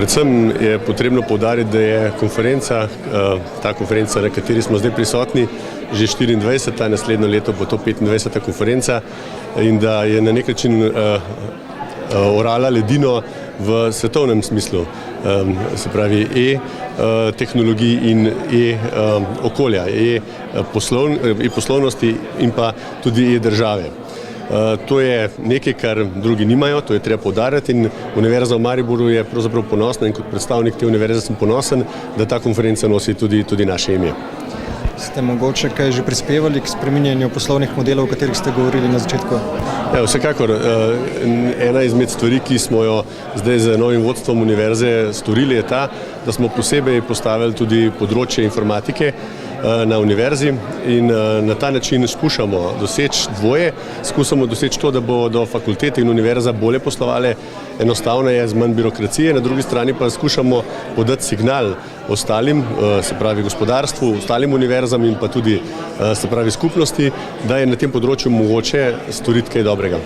Predvsem je potrebno poudariti, da je konferenca, ta konferenca, na kateri smo zdaj prisotni, že 24. Naslednjo leto bo to 25. konferenca in da je na nek način orala ledino v svetovnem smislu, se pravi e-tehnologij in e-okolja, e-poslovnosti in pa tudi e-države. To je nekaj, kar drugi nimajo, to je treba poudarjati in Univerza v Mariboru je pravzaprav ponosna in kot predstavnik te univerze sem ponosen, da ta konferenca nosi tudi naše ime. Ste mogoče kaj že prispevali k spreminjanju poslovnih modelov, o katerih ste govorili na začetku? Ja, vsekakor. Ena izmed stvari, ki smo jo zdaj z novim vodstvom univerze storili, je ta, da smo posebej postavili tudi področje informatike na univerzi in na ta način skušamo doseči dvoje. Skušamo doseči to, da bodo fakultete in univerza bolje poslovale, enostavneje, z manj birokracije, na drugi strani pa skušamo podati signal ostalim, se pravi gospodarstvu, ostalim univerzam in pa tudi, se pravi skupnosti, da je na tem področju mogoče storiti kaj dobrega.